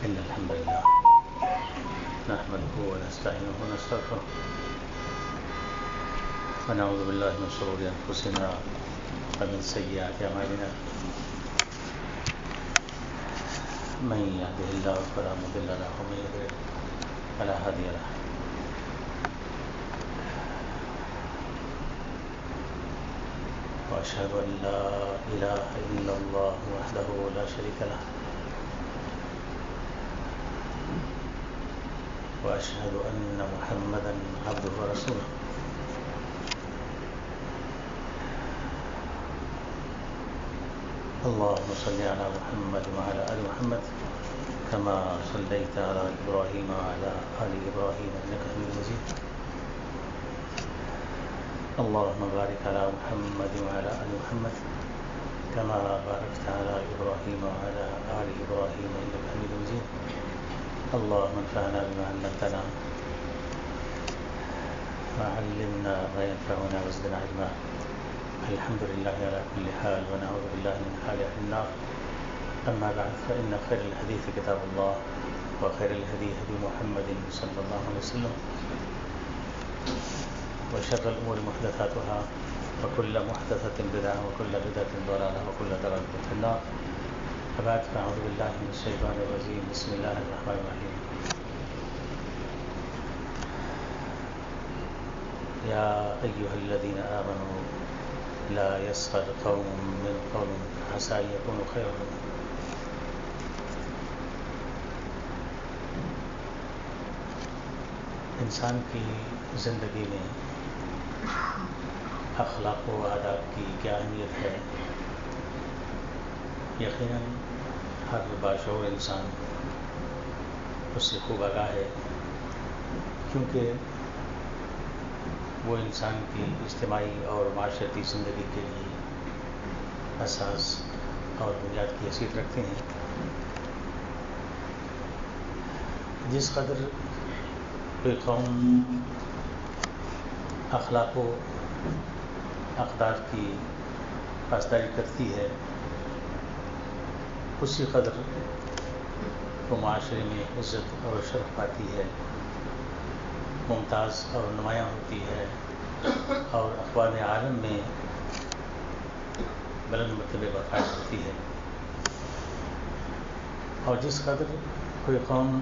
إن الحمد لله نحمده ونستعينه ونستغفره ونعوذ بالله من شرور أنفسنا ومن سيئات أعمالنا من يهده الله فلا مضل له ومن يضلل فلا هادي له وأشهد أن لا إله إلا الله وحده لا شريك له وأشهد أن محمدا عبده ورسوله اللهم صل على محمد وعلى آل محمد كما صليت على إبراهيم وعلى آل إبراهيم إنك حميد مجيد اللهم بارك على محمد وعلى آل محمد كما باركت على إبراهيم وعلى آل إبراهيم إنك حميد مجيد اللهم انفعنا بما علمتنا وعلمنا ما ينفعنا وزدنا علما الحمد لله على كل حال ونعوذ بالله من حال أهل النار أما بعد فإن خير الحديث كتاب الله وخير الهدي هدي محمد صلى الله عليه وسلم وشر الأمور محدثاتها وكل محدثة بدعة وكل بدعة ضلالة وكل ضلالة في النار وبعد فأعوذ بالله من الشيطان الرجيم بسم الله الرحمن الرحيم يا أيها الذين آمنوا لا يسخر قوم من قوم عسى أن يكونوا خيرا منهم انسان کی زندگی میں اخلاق و آداب کی کیا اہمیت ہے؟ یقیناً ہر باشعور انسان اس سے خوب آگاہ ہے، کیونکہ وہ انسان کی اجتماعی اور معاشرتی زندگی کے لیے اساس اور بنیاد کی حیثیت رکھتے ہیں۔ جس قدر کوئی قوم اخلاق و اقدار کی پاسداری کرتی ہے، اسی قدر وہ معاشرے میں عزت اور شرف پاتی ہے، ممتاز اور نمایاں ہوتی ہے اور اقوام عالم میں بلند مرتبے پر فائز ہوتی ہے۔ اور جس قدر کوئی قوم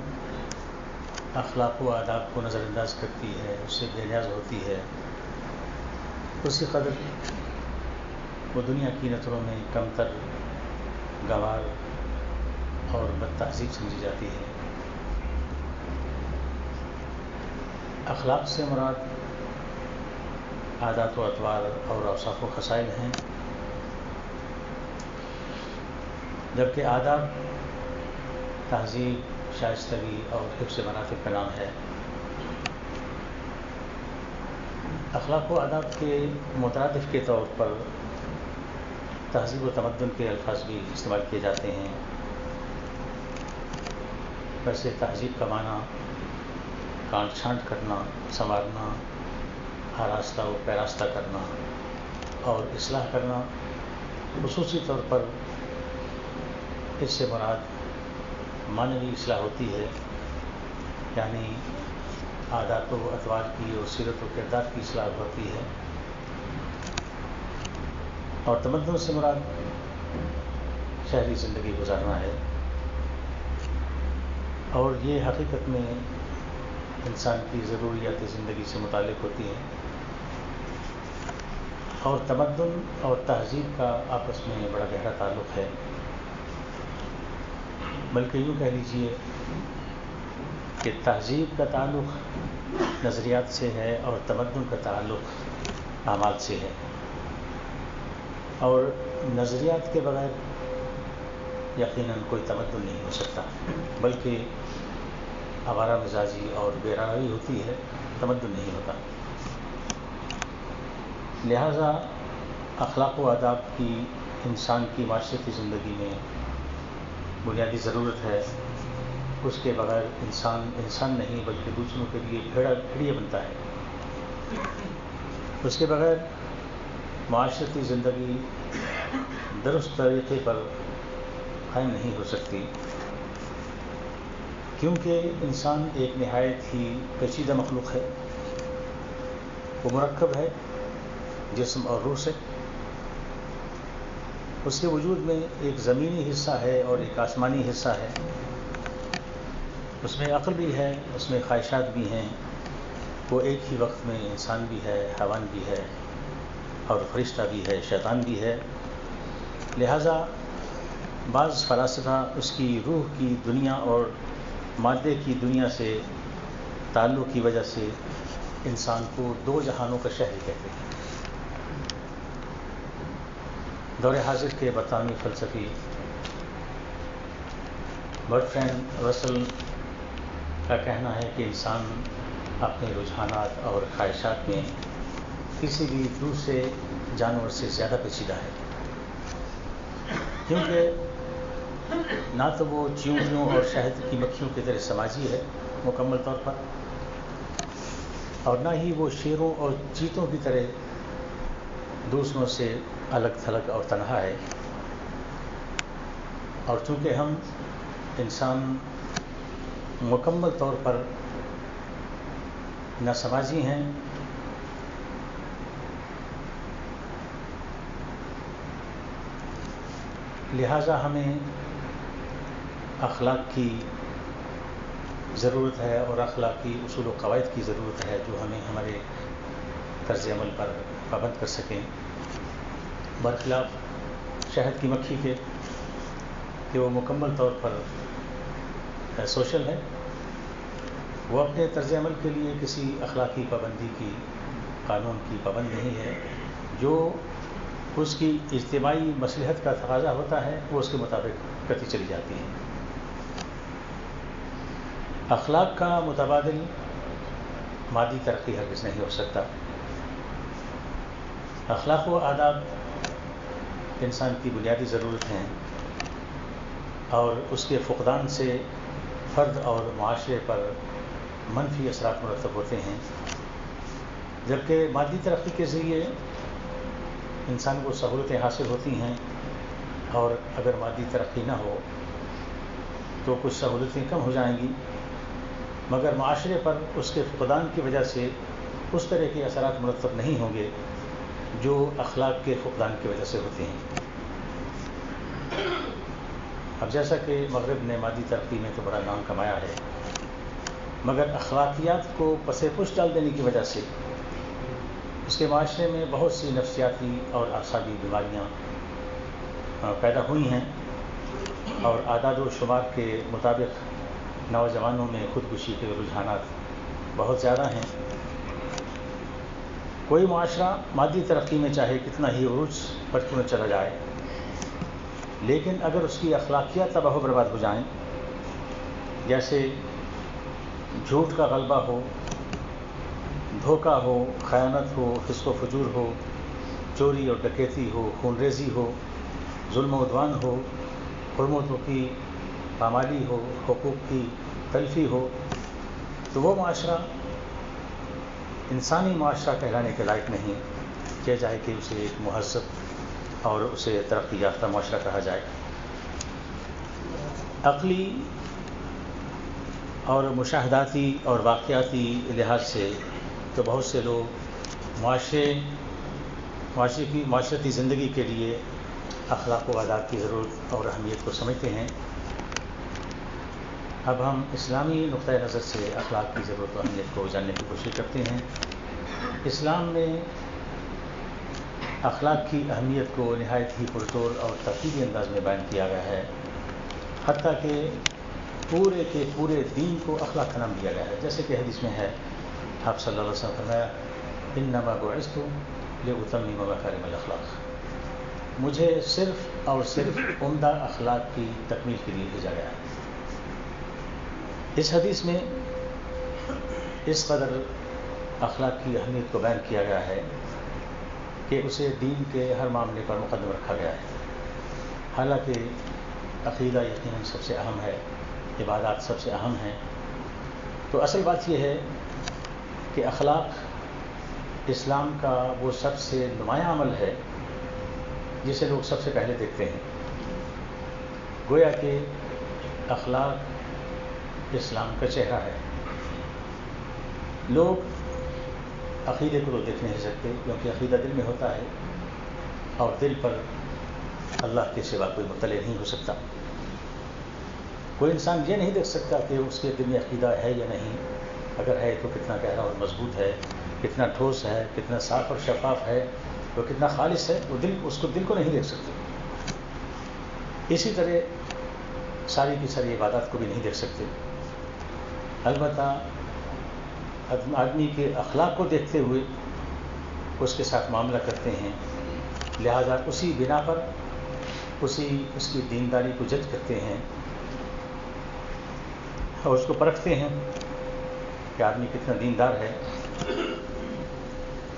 اخلاق و آداب کو نظر انداز کرتی ہے، اس سے بے نیاز ہوتی ہے، اسی قدر وہ دنیا کی نظروں میں کمتر، گنوار اور بد تہذیب سمجھی جاتی ہے۔ اخلاق سے مراد عادات و اطوار اور اوصاف و خصائل ہیں، جبکہ آداب تہذیب، شائستگی اور حفظ منافع کا نام ہے۔ اخلاق و آداب کے مترادف کے طور پر تہذیب و تمدن کے الفاظ بھی استعمال کیے جاتے ہیں۔ ویسے تہذیب کا معنی کانٹ چھانٹ کرنا، سنوارنا، آراستہ و پیراستہ کرنا اور اصلاح کرنا، خصوصی طور پر اس سے مراد معنوی اصلاح ہوتی ہے، یعنی عادات و اطوار کی اور سیرت و کردار کی اصلاح ہوتی ہے۔ اور تمدن سے مراد شہری زندگی گزارنا ہے، اور یہ حقیقت میں انسان کی ضروریات زندگی سے متعلق ہوتی ہے۔ اور تمدن اور تہذیب کا آپس میں بڑا گہرا تعلق ہے، بلکہ یوں کہہ لیجیے کہ تہذیب کا تعلق نظریات سے ہے اور تمدن کا تعلق اعمال سے ہے۔ اور نظریات کے بغیر یقیناً کوئی تمدن نہیں ہو سکتا، بلکہ آوارہ مزاجی اور بے راہی ہوتی ہے، تمدن نہیں ہوتا۔ لہذا اخلاق و آداب کی انسان کی معاشرتی زندگی میں بنیادی ضرورت ہے۔ اس کے بغیر انسان نہیں بلکہ دوسروں کے لیے بھیڑیا بنتا ہے۔ اس کے بغیر معاشرتی زندگی درست طریقے پر قائم نہیں ہو سکتی۔ کیونکہ انسان ایک نہایت ہی پیچیدہ مخلوق ہے، وہ مرکب ہے جسم اور روح سے۔ اس کے وجود میں ایک زمینی حصہ ہے اور ایک آسمانی حصہ ہے، اس میں عقل بھی ہے، اس میں خواہشات بھی ہیں، وہ ایک ہی وقت میں انسان بھی ہے، حیوان بھی ہے اور فرشتہ بھی ہے، شیطان بھی ہے۔ لہٰذا بعض فلاسفہ اس کی روح کی دنیا اور مادے کی دنیا سے تعلق کی وجہ سے انسان کو دو جہانوں کا شہری کہتے ہیں۔ دور حاضر کے برطانوی فلسفی برٹرینڈ رسل کا کہنا ہے کہ انسان اپنے رجحانات اور خواہشات میں کسی بھی دوسرے جانور سے زیادہ پیچیدہ ہے، کیونکہ نہ تو وہ چیونٹیوں اور شہد کی مکھیوں کی طرح سماجی ہے مکمل طور پر، اور نہ ہی وہ شیروں اور چیتوں کی طرح دوسروں سے الگ تھلگ اور تنہا ہے۔ اور چونکہ ہم انسان مکمل طور پر نہ سماجی ہیں لہٰذا ہمیں اخلاق کی ضرورت ہے اور اخلاقی اصول و قواعد کی ضرورت ہے جو ہمیں ہمارے طرز عمل پر پابند کر سکیں، برخلاف شہد کی مکھی کے کہ وہ مکمل طور پر سوشل ہے، وہ اپنے طرز عمل کے لیے کسی اخلاقی پابندی کی، قانون کی پابند نہیں ہے، جو اس کی اجتماعی مصلحت کا تقاضا ہوتا ہے وہ اس کے مطابق کرتی چلی جاتی ہے۔ اخلاق کا متبادل مادی ترقی ہرگز نہیں ہو سکتا۔ اخلاق و آداب انسان کی بنیادی ضرورت ہیں اور اس کے فقدان سے فرد اور معاشرے پر منفی اثرات مرتب ہوتے ہیں، جبکہ مادی ترقی کے ذریعے انسان کو سہولتیں حاصل ہوتی ہیں، اور اگر مادی ترقی نہ ہو تو کچھ سہولتیں کم ہو جائیں گی، مگر معاشرے پر اس کے فقدان کی وجہ سے اس طرح کے اثرات مرتب نہیں ہوں گے جو اخلاق کے فقدان کی وجہ سے ہوتے ہیں۔ اب جیسا کہ مغرب نے مادی ترقی میں تو بڑا نام کمایا ہے، مگر اخلاقیات کو پس پش ڈال دینے کی وجہ سے اس کے معاشرے میں بہت سی نفسیاتی اور اعصابی بیماریاں پیدا ہوئی ہیں، اور اعداد و شمار کے مطابق نوجوانوں میں خودکشی کے رجحانات بہت زیادہ ہیں۔ کوئی معاشرہ مادی ترقی میں چاہے کتنا ہی عروج پر کیوں نہ چلا جائے، لیکن اگر اس کی اخلاقیات تباہ و برباد ہو جائیں، جیسے جھوٹ کا غلبہ ہو، دھوکہ ہو، خیانت ہو، فسق و فجور ہو، چوری اور ڈکیتی ہو، خون ریزی ہو، ظلم و عدوان ہو، حرمتوں کی پامالی ہو، حقوق کی تلفی ہو، تو وہ معاشرہ انسانی معاشرہ کہلانے کے لائق نہیں، کیا جائے کہ اسے ایک مہذب اور اسے ترقی یافتہ معاشرہ کہا جائے۔ عقلی اور مشاہداتی اور واقعاتی لحاظ سے تو بہت سے لوگ معاشرتی زندگی کے لیے اخلاق و آداب کی ضرورت اور اہمیت کو سمجھتے ہیں۔ اب ہم اسلامی نقطۂ نظر سے اخلاق کی ضرورت و اہمیت کو جاننے کی کوشش کرتے ہیں۔ اسلام میں اخلاق کی اہمیت کو نہایت ہی پرطور اور تفصیلی انداز میں بیان کیا گیا ہے، حتیٰ کہ پورے کے پورے دین کو اخلاق کا نام دیا گیا ہے، جیسے کہ حدیث میں ہے، آپ صلی اللہ علیہ وسلم فرمایا، انما بعثت لاتمم مکارم الاخلاق، مجھے صرف اور صرف عمدہ اخلاق کی تکمیل کے لیے بھیجا گیا ہے۔ اس حدیث میں اس قدر اخلاق کی اہمیت کو بیان کیا گیا ہے کہ اسے دین کے ہر معاملے پر مقدم رکھا گیا ہے، حالانکہ عقیدہ یقیناً سب سے اہم ہے، عبادات سب سے اہم ہیں، تو اصل بات یہ ہے کہ اخلاق اسلام کا وہ سب سے نمایاں عمل ہے جسے لوگ سب سے پہلے دیکھتے ہیں۔ گویا کہ اخلاق اسلام کا چہرہ ہے. لوگ عقیدے کو تو دیکھ نہیں سکتے کیونکہ عقیدہ دل میں ہوتا ہے اور دل پر اللہ کے سوا کوئی مطلع نہیں ہو سکتا. کوئی انسان یہ نہیں دیکھ سکتا کہ اس کے دل میں عقیدہ ہے یا نہیں. اگر ہے تو کتنا گہرا اور مضبوط ہے, کتنا ٹھوس ہے, کتنا صاف اور شفاف ہے, وہ کتنا خالص ہے. وہ دل کو نہیں دیکھ سکتے. اسی طرح ساری کی ساری عبادات کو بھی نہیں دیکھ سکتے. البتہ آدمی کے اخلاق کو دیکھتے ہوئے اس کے ساتھ معاملہ کرتے ہیں. لہذا اسی بنا پر اس کی دینداری کو جج کرتے ہیں اور اس کو پرکھتے ہیں کہ آدمی کتنا دیندار ہے.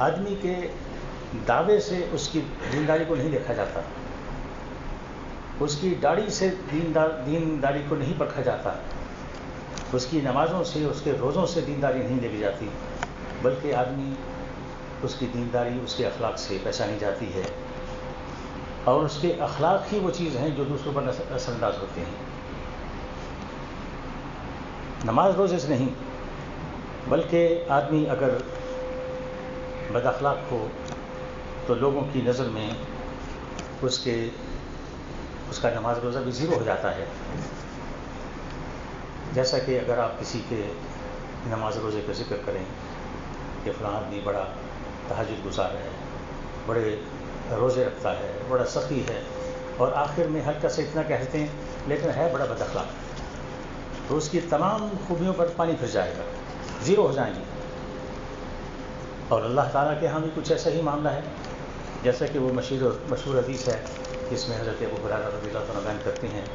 آدمی کے دعوے سے اس کی دینداری کو نہیں دیکھا جاتا. اس کی داڑھی سے دینداری کو نہیں پرکھا جاتا. اس کی نمازوں سے, اس کے روزوں سے دینداری نہیں دیکھی جاتی, بلکہ آدمی اس کی دینداری اس کے اخلاق سے پہچانی جاتی ہے. اور اس کے اخلاق ہی وہ چیز ہیں جو دوسروں پر اثر انداز ہوتے ہیں. نماز روزے سے نہیں, بلکہ آدمی اگر بد اخلاق ہو تو لوگوں کی نظر میں اس کا نماز روزہ بھی زیرو ہو جاتا ہے. جیسا کہ اگر آپ کسی کے نماز روزے کا ذکر کریں کہ فلاں آدمی بڑا تہجد گزار ہے, بڑے روزے رکھتا ہے, بڑا سخی ہے, اور آخر میں ہلکا سے اتنا کہتے ہیں لیکن ہے بڑا بد اخلاق, تو اس کی تمام خوبیوں پر پانی پھر جائے گا, زیرو ہو جائیں گی. اور اللہ تعالیٰ کے ہاں بھی کچھ ایسا ہی معاملہ ہے, جیسا کہ وہ مشہور حدیث ہے جس میں حضرت ابو ہریرہ رضی اللہ عنہ بیان کرتے ہیں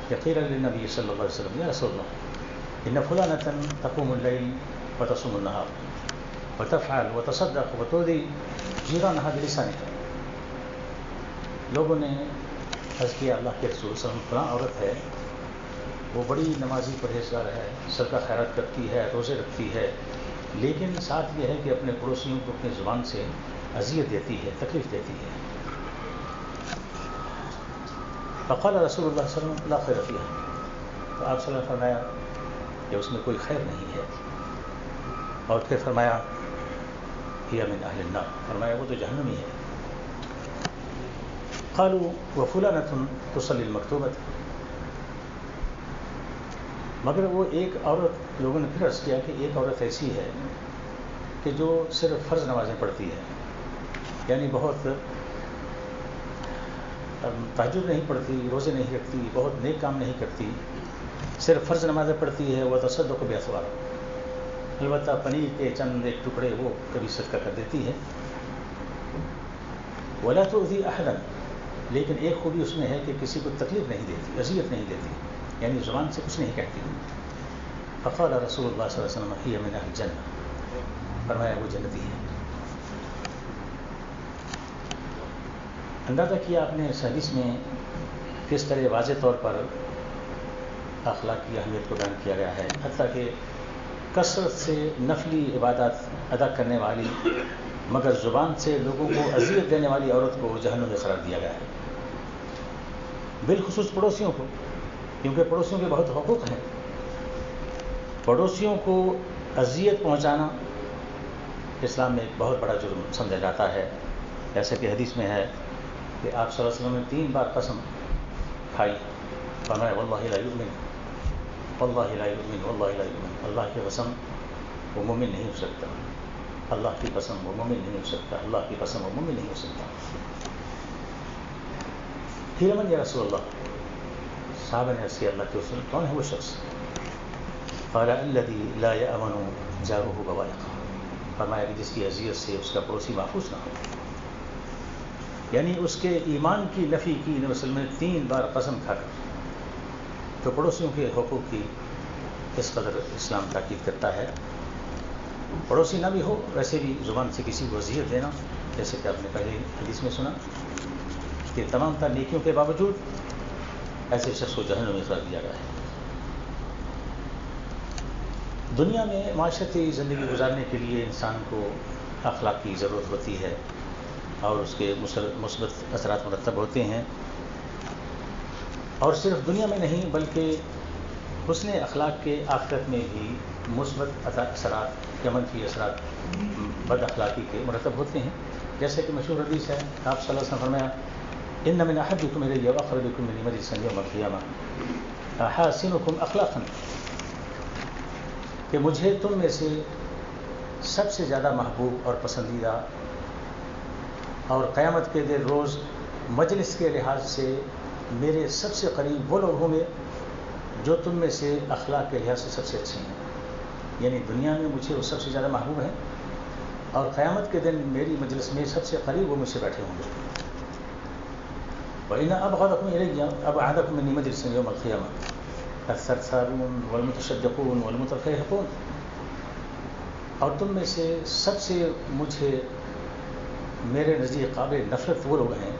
کہ قیل للنبی صلی اللہ علیہ وسلم یا رسول اللہ ان فلانة تقوم الليل وتصوم النهار وتفعل وتصدق وتؤذي جيرانها بلسانها. لوگوں نے عرض کیا اللہ کے رسول صلی اللہ علیہ وسلم, فلاں عورت ہے, وہ بڑی نمازی پرہیزگار ہے, صدقہ خیرات کرتی ہے, روزے رکھتی ہے, لیکن ساتھ یہ ہے کہ اپنے پڑوسیوں کو اپنی زبان سے اذیت دیتی ہے, تکلیف دیتی ہے. فقال رسول اللہ صلی اللہ علیہ وسلم لا خیر فیہا, تو آپ صلی اللہ علیہ وسلم نے فرمایا کہ اس میں کوئی خیر نہیں ہے. اور پھر فرمایا ہی من اہل النار, فرمایا وہ تو جہنمی ہے. قالوا وفلانة تصلی المکتوبۃ, مگر وہ ایک عورت, لوگوں نے پھر عرض کیا کہ ایک عورت ایسی ہے کہ جو صرف فرض نمازیں پڑھتی ہے, یعنی بہت تہجد نہیں پڑھتی, روزے نہیں رکھتی, بہت نیک کام نہیں کرتی, صرف فرض نمازیں پڑھتی ہے. وہ تصدق بأثواب, البتہ پنیر کے چند ایک ٹکڑے وہ کبھی صدقہ کر دیتی ہے. ولا تؤذی احدا, لیکن ایک خوبی اس میں ہے کہ کسی کو تکلیف نہیں دیتی, اذیت نہیں دیتی, یعنی زبان سے کچھ نہیں کہتی. فقال رسول اللہ صلی اللہ علیہ وسلم ہی من اہل الجنہ, فرمایا وہ جنتی ہے. اندازہ کیا آپ نے اس حدیث میں کس طرح واضح طور پر اخلاق کی اہمیت کو بیان کیا گیا ہے, حتیٰ کہ کثرت سے نفلی عبادات ادا کرنے والی مگر زبان سے لوگوں کو اذیت دینے والی عورت کو جہنم میں قرار دیا گیا ہے. بالخصوص پڑوسیوں کو, کیونکہ پڑوسیوں کے بہت حقوق ہیں. پڑوسیوں کو اذیت پہنچانا اسلام میں ایک بہت بڑا جرم سمجھا جاتا ہے. جیسا کہ حدیث میں ہے کہ آپ صلی اللہ علیہ وسلم نے 3 بار قسم کھائی, فرمایا واللہ لا یؤمن, واللہ لا یؤمن, واللہ لا یؤمن, اللہ کی قسم وہ مومن نہیں ہو سکتا, اللہ کی قسم وہ مومن نہیں ہو سکتا, اللہ کی قسم وہ مومن نہیں ہو سکتا. پھر من یا رسول اللہ, صحابہ نے عرض کیا اللہ کے رسول کون ہے وہ شخص؟ قال الذی لا یأمن جارہ بوائقہ, فرمایا کہ جس کی اذیت سے اس کا پڑوسی محفوظ نہ ہو. یعنی اس کے ایمان کی نفی کی نبی صلی اللہ علیہ وسلم نے 3 بار قسم کھا کر. تو پڑوسیوں کے حقوق کی اس قدر اسلام تاکید کرتا ہے. پڑوسی نہ بھی ہو, ویسے بھی زبان سے کسی کو اذیت دینا, جیسے کہ آپ نے پہلے حدیث میں سنا کہ تمام تر نیکیوں کے باوجود ایسے شخص کو جہنم میں قرار دیا گیا ہے. دنیا میں معاشرتی زندگی گزارنے کے لیے انسان کو اخلاق کی ضرورت ہوتی ہے اور اس کے مثبت اثرات مرتب ہوتے ہیں. اور صرف دنیا میں نہیں بلکہ حسن اخلاق کے آخرت میں بھی مثبت اثرات یا منفی اثرات بد اخلاقی کے مرتب ہوتے ہیں. جیسے کہ مشہور حدیث ہے، آپ صلی اللہ علیہ وسلم فرمایا ان من احبکم الی واقربکم من مجلسا یوم القیامہ احاسنکم اخلاقا، کہ مجھے تم میں سے سب سے زیادہ محبوب اور پسندیدہ اور قیامت کے دن روز مجلس کے لحاظ سے میرے سب سے قریب وہ لوگ ہوں گے جو تم میں سے اخلاق کے لحاظ سے سب سے اچھے ہیں. یعنی دنیا میں مجھے وہ سب سے زیادہ محبوب ہیں اور قیامت کے دن میری مجلس میں سب سے قریب وہ مجھ سے بیٹھے ہوں گے. وَإِنَّ أَبْغَضَكُمْ إِلَيَّ أَبْعَدَكُم مِّنِّي مَجْلِسًا يَوْمَ الْقِيَامَةِ الثَّرْثَارُونَ وَالْمُتَشَدِّقُونَ وَالْمُتَفَيْهِقُونَ، اور تم میں سے سب سے مجھے میرے نزدیک قابل نفرت وہ لوگ ہیں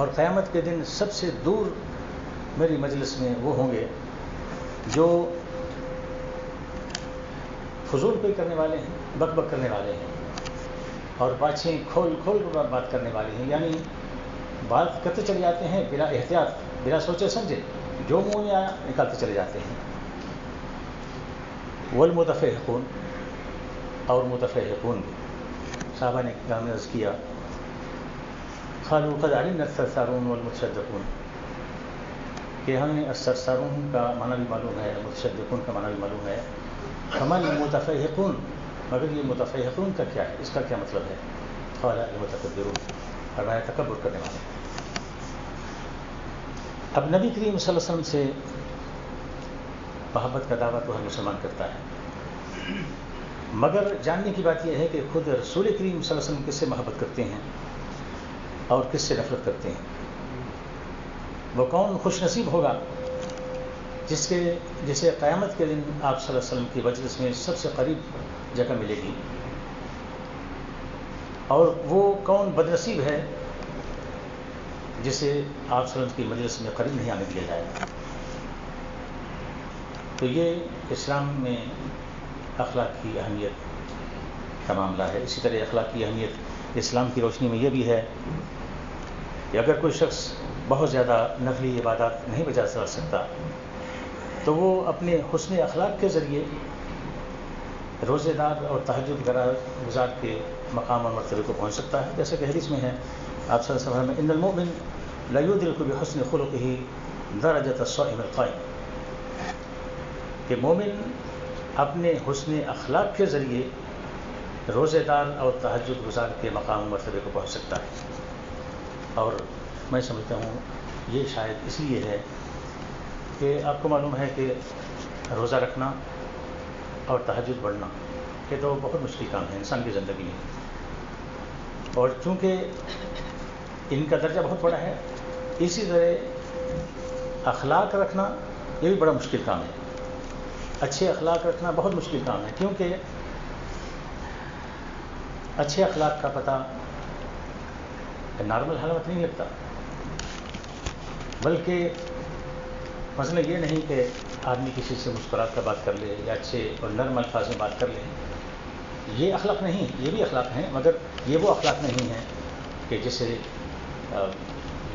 اور قیامت کے دن سب سے دور میری مجلس میں وہ ہوں گے جو فضول کوئی کرنے والے ہیں، بک بک کرنے والے ہیں اور باتیں کھول کھول کر بات کرنے والے ہیں. یعنی بات کرتے چلے جاتے ہیں بلا احتیاط، بلا سوچے سمجھے، جو منہ میں آیا نکالتے چلے جاتے ہیں. والمتفحقون، اور متفحقون بھی. صحابہ نے کرام نے عرض کیا قالوا قد علمنا الثرثارون والمتشدقون، کہ ہمیں الثرثارون کا معنی بھی معلوم ہے، متشدقون کا معنی بھی معلوم ہے، فما المتفحقون، مگر یہ متفحقون کا کیا ہے، اس کا کیا مطلب ہے؟ قال المتکبرون، فرمایا تکبر کرنے والے. اب نبی کریم صلی اللہ علیہ وسلم سے محبت کا دعویٰ تو ہر مسلمان کرتا ہے، مگر جاننے کی بات یہ ہے کہ خود رسول کریم صلی اللہ علیہ وسلم کس سے محبت کرتے ہیں اور کس سے نفرت کرتے ہیں. وہ کون خوش نصیب ہوگا جسے قیامت کے دن آپ صلی اللہ علیہ وسلم کی مجلس میں سب سے قریب جگہ ملے گی، اور وہ کون بد نصیب ہے جسے آپ صلی اللہ علیہ وسلم کی مجلس میں قریب نہیں آنے دیا جائے. تو یہ اسلام میں اخلاق کی اہمیت کا معاملہ ہے. اسی طرح اخلاق کی اہمیت اسلام کی روشنی میں یہ بھی ہے کہ اگر کوئی شخص بہت زیادہ نفلی عبادات نہیں بجا سکتا تو وہ اپنے حسن اخلاق کے ذریعے روزے دار اور تہجد گزار کے مقام اور مرتبے کو پہنچ سکتا ہے. جیسے کہ حدیث میں ہے، آپ صلی اللہ علیہ وسلم میں ان المؤمن لا يدرك بحسن خلقه درجة الصائم القائم، کہ مومن اپنے حسن اخلاق کے ذریعے روزے دار اور تہجد گزار کے مقام مرتبے کو پہنچ سکتا ہے. اور میں سمجھتا ہوں یہ شاید اس لیے ہے کہ آپ کو معلوم ہے کہ روزہ رکھنا اور تہجد پڑھنا یہ تو بہت مشکل کام ہے انسان کی زندگی میں، اور چونکہ ان کا درجہ بہت بڑا ہے، اسی طرح اخلاق رکھنا یہ بھی بڑا مشکل کام ہے. اچھے اخلاق رکھنا بہت مشکل کام ہے، کیونکہ اچھے اخلاق کا پتہ نارمل حالت نہیں لگتا، بلکہ مسئلہ یہ نہیں کہ آدمی کسی سے مسکرات کر بات کر لے یا اچھے اور نرم الفاظ میں بات کر لے. یہ اخلاق نہیں، یہ بھی اخلاق ہیں، مگر یہ وہ اخلاق نہیں ہیں کہ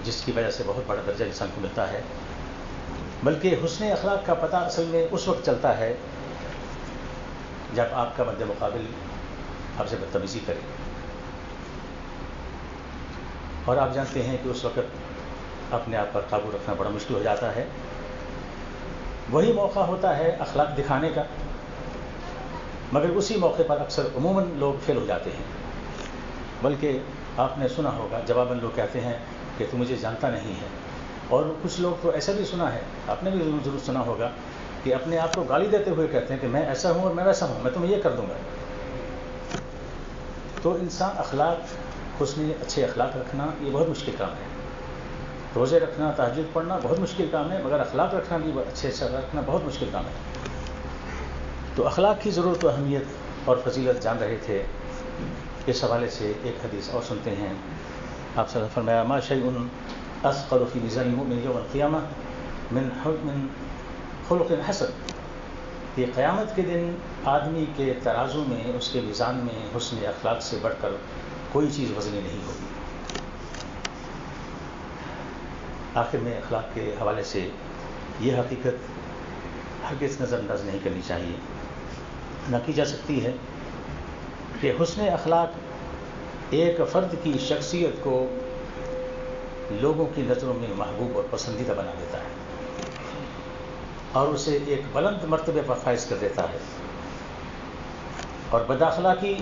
جس کی وجہ سے بہت بڑا درجہ انسان کو ملتا ہے. بلکہ حسن اخلاق کا پتہ اصل میں اس وقت چلتا ہے جب آپ کا مد مقابل آپ سے بدتمیزی کرے، اور آپ جانتے ہیں کہ اس وقت اپنے آپ پر قابو رکھنا بڑا مشکل ہو جاتا ہے. وہی موقع ہوتا ہے اخلاق دکھانے کا، مگر اسی موقع پر اکثر عموماً لوگ فیل ہو جاتے ہیں. بلکہ آپ نے سنا ہوگا جواباً لوگ کہتے ہیں کہ تو مجھے جانتا نہیں ہے. اور کچھ لوگ تو ایسا بھی سنا ہے، آپ نے بھی ضرور سنا ہوگا، کہ اپنے آپ کو گالی دیتے ہوئے کہتے ہیں کہ میں ایسا ہوں اور میں ویسا ہوں، میں تمہیں یہ کر دوں گا. تو انسان اخلاق، حسن اچھے اخلاق رکھنا یہ بہت مشکل کام ہے. روزے رکھنا، تہجد پڑھنا بہت مشکل کام ہے، مگر اخلاق رکھنا بھی اچھے رکھنا بہت مشکل کام ہے. تو اخلاق کی ضرورت و اہمیت اور فضیلت جان رہے تھے. اس حوالے سے ایک حدیث اور سنتے ہیں. آپ صلی اللہ علیہ وسلم فرمایا ما شیء اثقل فی میزان المؤمن یوم القیامہ من خلق حسن، کہ قیامت کے دن آدمی کے ترازو میں، اس کے میزان میں حسن اخلاق سے بڑھ کر کوئی چیز وزنی نہیں ہوگی. آخر میں اخلاق کے حوالے سے یہ حقیقت ہرگز نظر انداز نہیں کرنی چاہیے. نہ کی جا سکتی ہے کہ حسن اخلاق ایک فرد کی شخصیت کو لوگوں کی نظروں میں محبوب اور پسندیدہ بنا دیتا ہے اور اسے ایک بلند مرتبے پر فائز کر دیتا ہے، اور بد اخلاقی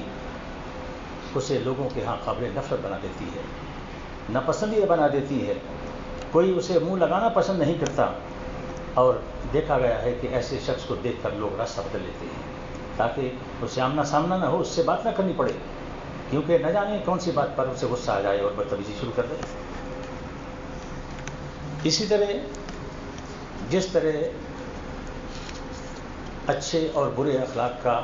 اسے لوگوں کے ہاں قابل نفرت بنا دیتی ہے، ناپسندیدہ بنا دیتی ہے. کوئی اسے منہ لگانا پسند نہیں کرتا، اور دیکھا گیا ہے کہ ایسے شخص کو دیکھ کر لوگ راستہ بدل لیتے ہیں تاکہ اسے آمنا سامنا نہ ہو، اس سے بات نہ کرنی پڑے، کیونکہ نہ جانے کون سی بات پر اسے غصہ آ جائے اور بدتمیزی شروع کر دے. اسی طرح جس طرح اچھے اور برے اخلاق کا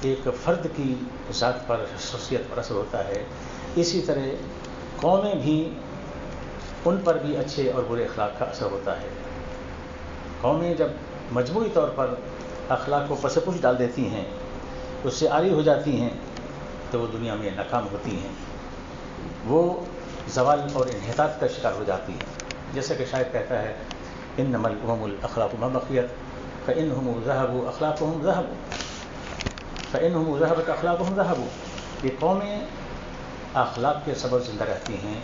ایک فرد کی ذات پر، شخصیت پر اثر ہوتا ہے، اسی طرح قومیں بھی، ان پر بھی اچھے اور برے اخلاق کا اثر ہوتا ہے. قومیں جب مجموعی طور پر اخلاق کو پس پش ڈال دیتی ہیں، اس سے عاری ہو جاتی ہیں، تو وہ دنیا میں ناکام ہوتی ہیں، وہ زوال اور انحطاط کا شکار ہو جاتی ہیں. جیسا کہ شاعر کہتا ہے، انما الامم الاخلاق ما بقیت فانهم ذهبوا اخلاقهم ذهبوا فانهم ذهبت اخلاقهم ذهبوا. یہ قومیں اخلاق کے سبب زندہ رہتی ہیں،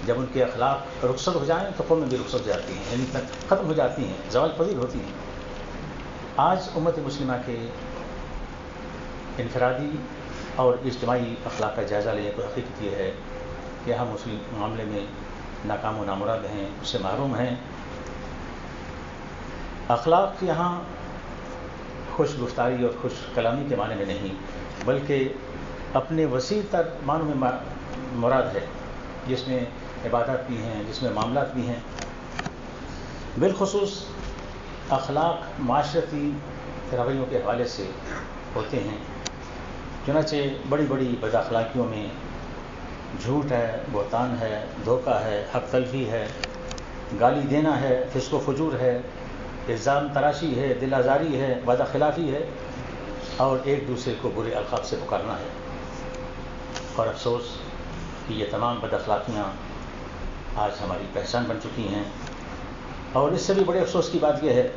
جب ان کے اخلاق رخصت ہو جائیں تو قومیں بھی رخصت ہو جاتی ہیں، یعنی ختم ہو جاتی ہیں، زوال پذیر ہوتی ہیں. آج امت مسلمہ کے انفرادی اور اجتماعی اخلاق کا جائزہ لیں تو حقیقت یہ ہے کہ ہم مسلم معاملے میں ناکام و نامراد ہیں، اس سے محروم ہیں. اخلاق یہاں خوش گفتاری اور خوش کلامی کے معنی میں نہیں، بلکہ اپنے وسیع تر معنوں میں مراد ہے، جس میں عبادات بھی ہیں، جس میں معاملات بھی ہیں. بالخصوص اخلاق معاشرتی رویوں کے حوالے سے ہوتے ہیں. چنانچہ بڑی بڑی بد اخلاقیوں میں جھوٹ ہے، بہتان ہے، دھوکہ ہے، حق تلفی ہے، گالی دینا ہے، فسق و فجور ہے، الزام تراشی ہے، دل آزاری ہے، وعدہ خلافی ہے، اور ایک دوسرے کو برے القاب سے پکارنا ہے. اور افسوس کہ یہ تمام بد اخلاقیاں آج ہماری پہچان بن چکی ہیں. اور اس سے بھی بڑے افسوس کی بات یہ ہے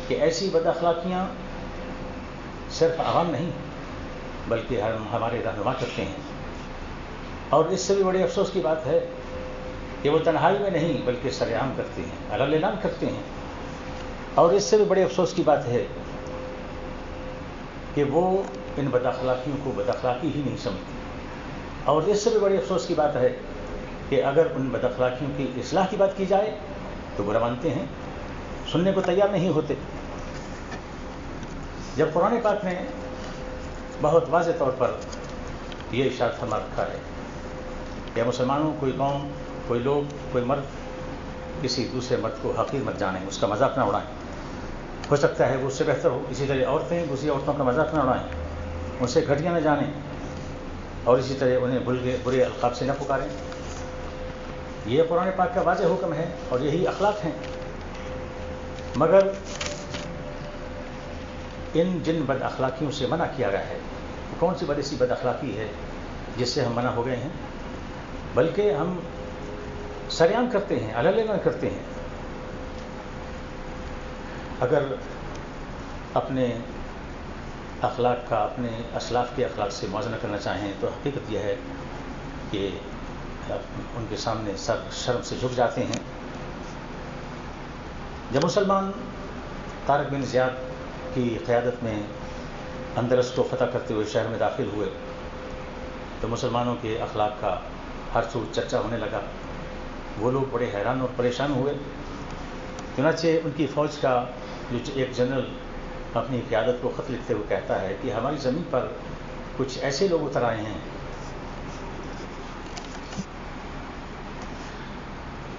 کہ ایسی بد اخلاقیاں صرف عوام نہیں بلکہ ہمارے رہنما کرتے ہیں. اور اس سے بھی بڑے افسوس کی بات ہے کہ وہ تنہائی میں نہیں بلکہ سر عام کرتے ہیں، علل اعلان کرتے ہیں. اور اس سے بھی بڑے افسوس کی بات ہے کہ وہ ان بد اخلاقیوں کو بد اخلاقی ہی نہیں سمجھتے. اور اس سے بھی بڑے افسوس کی بات ہے کہ اگر ان بد اخلاقیوں کی اصلاح کی بات کی جائے تو برا مانتے ہیں، سننے کو تیار نہیں ہوتے. جب قرآن پاک نے بہت واضح طور پر یہ ارشاد فرما رکھا ہے کہ مسلمانوں، کوئی قوم، کوئی لوگ، کوئی مرد کسی دوسرے مرد کو حقیر مت جانیں، اس کا مذاق نہ اڑائیں، ہو سکتا ہے وہ اس سے بہتر ہو. اسی طرح عورتیں دوسری عورتوں کا مذاق نہ اڑائیں، ان سے گھٹیا نہ جانیں، اور اسی طرح انہیں برے القاب سے نہ پکاریں. یہ قرآن پاک کا واضح حکم ہے اور یہی اخلاق ہیں. مگر ان جن بد اخلاقیوں سے منع کیا گیا ہے، کون سی بڑی سی بد اخلاقی ہے جس سے ہم منع ہو گئے ہیں؟ بلکہ ہم سریعان کرتے ہیں، علل اعلان کرتے ہیں. اگر اپنے اخلاق کا اپنے اسلاف کے اخلاق سے موازنہ کرنا چاہیں تو حقیقت یہ ہے کہ ان کے سامنے سر شرم سے جھک جاتے ہیں. جب مسلمان طارق بن زیاد کی قیادت میں اندلس کو فتح کرتے ہوئے شہر میں داخل ہوئے تو مسلمانوں کے اخلاق کا ہر سو چرچا ہونے لگا. وہ لوگ بڑے حیران اور پریشان ہوئے. چنانچہ ان کی فوج کا جو ایک جنرل اپنی قیادت کو خط لکھتے ہوئے کہتا ہے کہ ہماری زمین پر کچھ ایسے لوگ اتر آئے ہیں،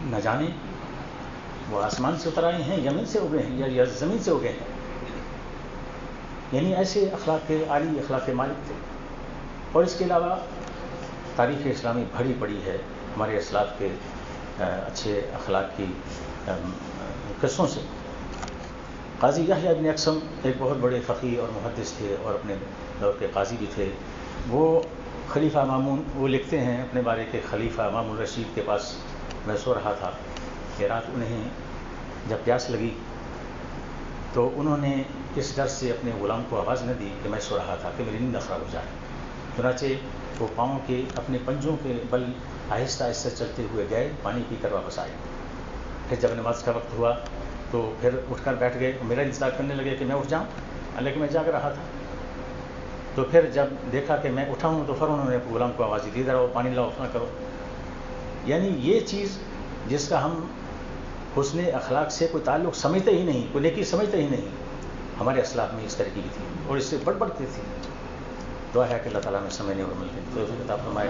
نہ جانے وہ آسمان سے اتر آئے ہیں، یمن سے اگے ہیں یا زمین سے اگے ہیں. یعنی ایسے اخلاق کے عالی، اخلاق کے مالک تھے. اور اس کے علاوہ تاریخ اسلامی بھری پڑی ہے ہمارے اسلاف کے اچھے اخلاق کی قصوں سے. قاضی یحییٰ بن اقسم ایک بہت بڑے فقیہ اور محدث تھے اور اپنے دور کے قاضی بھی تھے. وہ خلیفہ مامون، وہ لکھتے ہیں اپنے بارے کہ خلیفہ مامون رشید کے پاس میں سو رہا تھا کہ رات انہیں جب پیاس لگی تو انہوں نے اس ڈر سے اپنے غلام کو آواز نہ دی کہ میں سو رہا تھا کہ میری نیند خراب ہو جائے. چنانچہ وہ پاؤں کے اپنے پنجوں کے بل آہستہ آہستہ چلتے ہوئے گئے, پانی پی کر واپس آئے. پھر جب نماز کا وقت ہوا تو پھر اٹھ کر بیٹھ گئے, میرا انتظار کرنے لگے کہ میں اٹھ جاؤں, حالانکہ میں جاگ رہا تھا. تو پھر جب دیکھا کہ میں اٹھا ہوں تو پھر انہوں نے غلام کو آواز دی, ادھر آؤ, پانی لاؤ, نہ کرو. یعنی یہ چیز جس کا ہم حسن اخلاق سے کوئی تعلق سمجھتے ہی نہیں, کوئی نیکی سمجھتے ہی نہیں, ہمارے اسلاف میں اس طرح کی بھی تھی اور اس سے بڑھتی تھی. دعا ہے کہ اللہ تعالیٰ میں سمجھنے اور عمل کرنے تو عطا فرمائے.